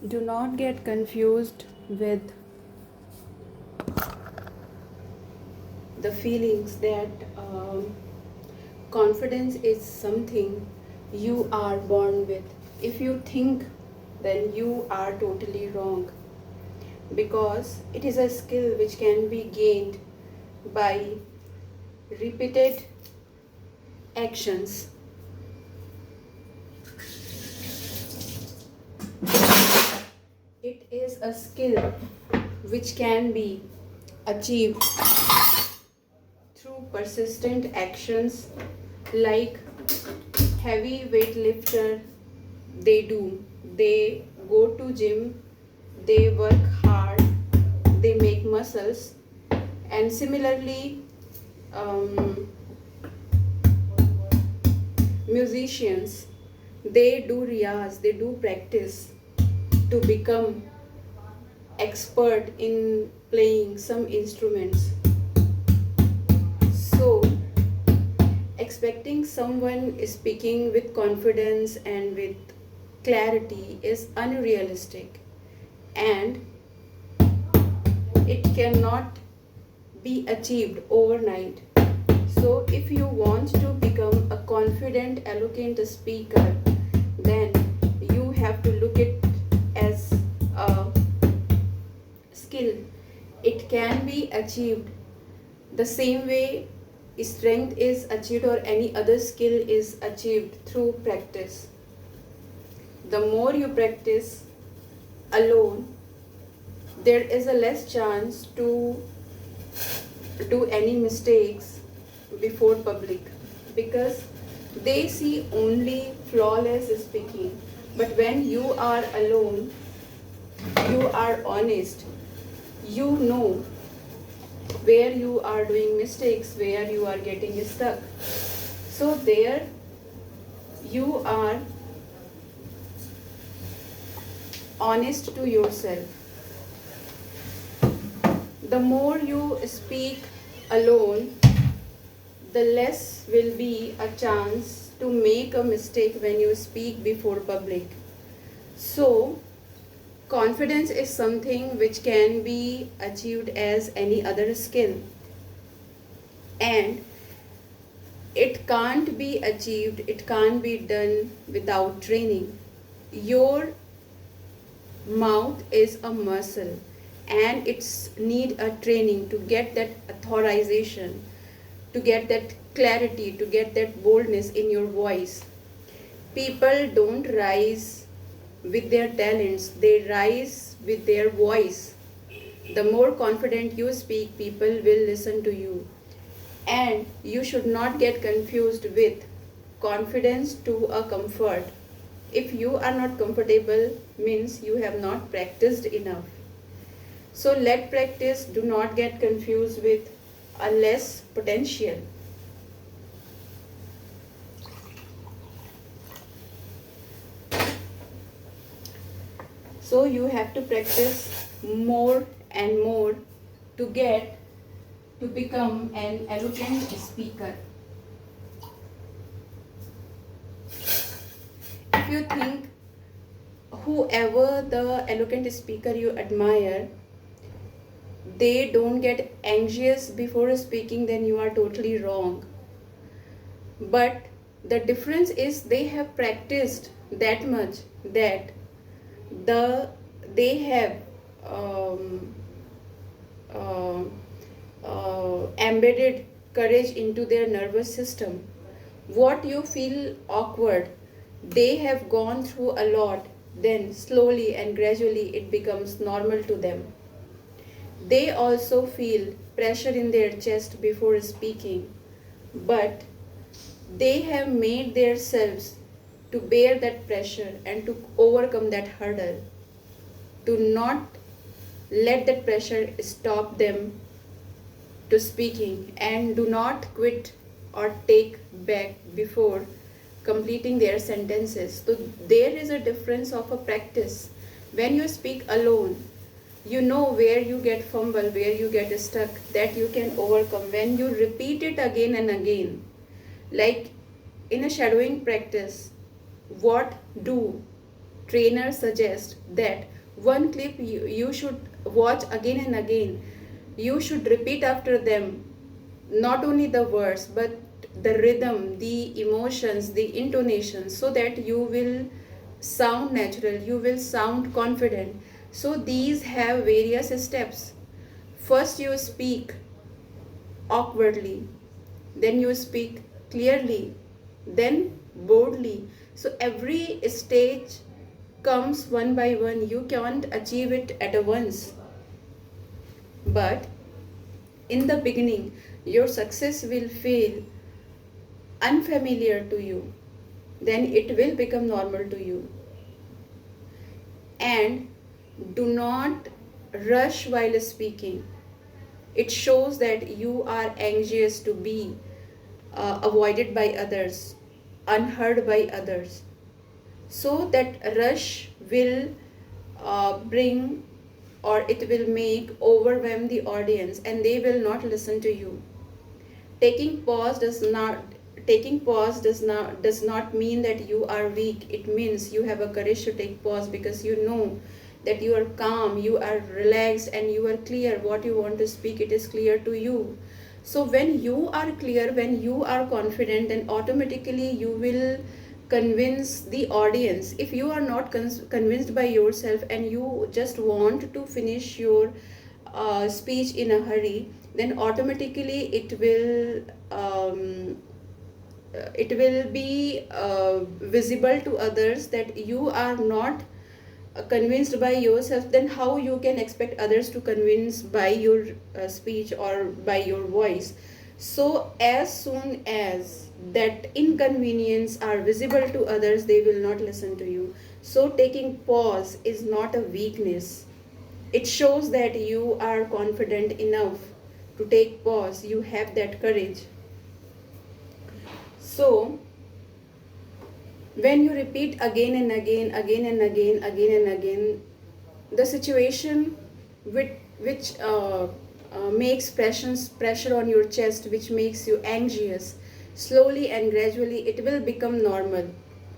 Do not get confused with the feelings that confidence is something you are born with. If you think, then you are totally wrong, because it is a skill which can be gained by repeated actions. It is a skill which can be achieved through persistent actions, like heavy weightlifter they go to gym, they work hard, they make muscles. And similarly, um, musicians, they do riyaz, they do practice to become expert in playing some instruments. So expecting someone speaking with confidence and with clarity is unrealistic, and it cannot be achieved overnight. So, if you want to become a confident, eloquent speaker, then you have to look it as a skill. It can be achieved the same way strength is achieved or any other skill is achieved through practice. The more you practice alone, there is a less chance to do any mistakes before public, because they see only flawless speaking. But when you are alone, you are honest, you know where you are doing mistakes, where you are getting stuck. So there you are honest to yourself. The more you speak alone, the less will be a chance to make a mistake when you speak before public. So, confidence is something which can be achieved as any other skill, and it can't be achieved, it can't be done without training. Your mouth is a muscle, and it's need a training to get that authorization, to get that clarity, to get that boldness in your voice. People don't rise with their talents, they rise with their voice. The more confident you speak, people will listen to you. And you should not get confused with confidence to a comfort. If you are not comfortable, means you have not practiced enough. So let practice, do not get confused with a less potential. So you have to practice more and more to get to become an eloquent speaker. If you think whoever the eloquent speaker you admire, they don't get anxious before speaking, then you are totally wrong. But the difference is they have practiced that much that the they have um, uh, embedded courage into their nervous system. What you feel awkward, they have gone through a lot, then slowly and gradually it becomes normal to them. They also feel pressure in their chest before speaking, but they have made themselves to bear that pressure and to overcome that hurdle. Do not let that pressure stop them to speaking, and do not quit or take back before completing their sentences. So there is a difference of a practice. When you speak alone, you know where you get fumble, where you get stuck, that you can overcome when you repeat it again and again. Like in a shadowing practice, what do trainer suggests that one clip you should watch again and again. You should repeat after them, not only the words but the rhythm, the emotions, the intonation, so that you will sound natural, you will sound confident. So these have various steps. First, you speak awkwardly, then you speak clearly, then boldly. So every stage comes one by one. You can't achieve it at once. But in the beginning, your success will feel unfamiliar to you. Then it will become normal to you. And do not rush while speaking. It shows that you are anxious to be avoided by others, unheard by others. So that rush will bring, or it will make overwhelm the audience, and they will not listen to you. Taking pause does not mean that you are weak. It means you have a courage to take pause, because you know that you are calm, you are relaxed, and you are clear what you want to speak. It is clear to you. So when you are clear, when you are confident, then automatically you will convince the audience. If you are not convinced by yourself and you just want to finish your speech in a hurry, then automatically it will be visible to others that you are not convinced by yourself. Then how you can expect others to convince by your speech or by your voice? So as soon as that inconvenience are visible to others, they will not listen to you. So taking pause is not a weakness. It shows that you are confident enough to take pause. You have that courage. So when you repeat again and again, again and again, again and again, the situation which makes pressure on your chest, which makes you anxious, slowly and gradually it will become normal.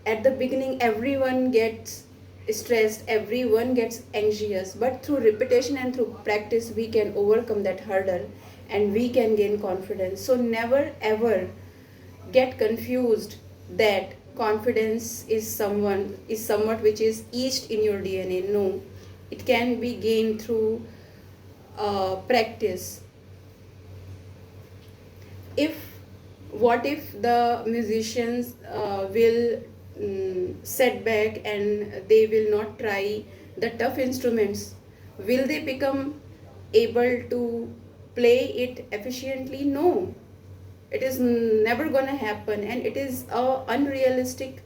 At the beginning, everyone gets stressed, everyone gets anxious, but through repetition and through practice, we can overcome that hurdle and we can gain confidence. So never ever get confused that confidence is somewhat which is etched in your DNA. No, it can be gained through practice. What if the musicians will set back and they will not try the tough instruments? Will they become able to play it efficiently? No, it is never gonna happen, and it is unrealistic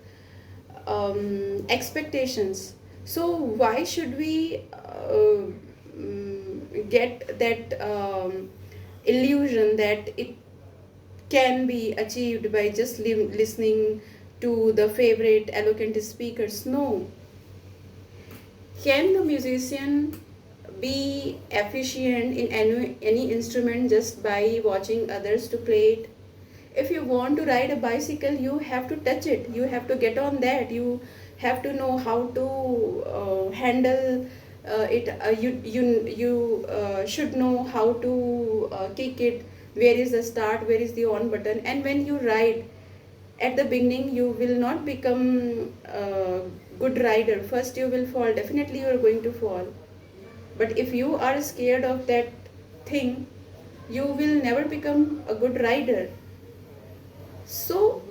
expectations. So why should we get that illusion that it can be achieved by just listening to the favorite eloquent speakers? No. Can the musician be efficient in any instrument just by watching others to play it? If you want to ride a bicycle, you have to touch it, you have to get on that, you have to know how to handle it. You should know how to kick it, where is the start, where is the on button. And when you ride, at the beginning you will not become a good rider. First you will fall, definitely you are going to fall. But if you are scared of that thing, you will never become a good rider. So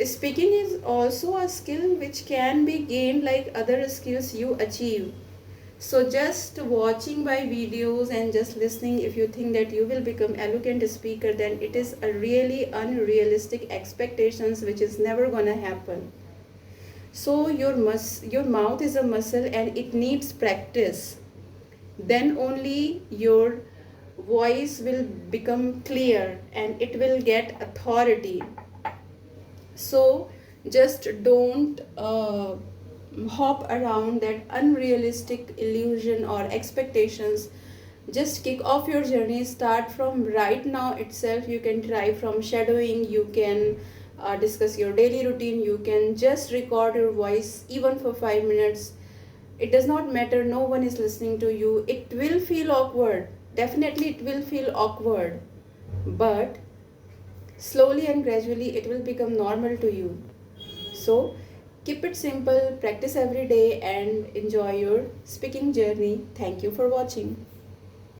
speaking is also a skill which can be gained like other skills you achieve. So just watching by videos and just listening, if you think that you will become eloquent speaker, then it is a really unrealistic expectations which is never gonna happen. So your mouth is a muscle and it needs practice. Then only your voice will become clear and it will get authority. So just don't hop around that unrealistic illusion or expectations. Just kick off your journey. Start from right now itself. You can try from shadowing, you can discuss your daily routine. You can just record your voice even for 5 minutes. It does not matter, no one is listening to you. It will feel awkward. Definitely, it will feel awkward. But slowly and gradually, it will become normal to you. So, keep it simple, practice every day, and enjoy your speaking journey. Thank you for watching.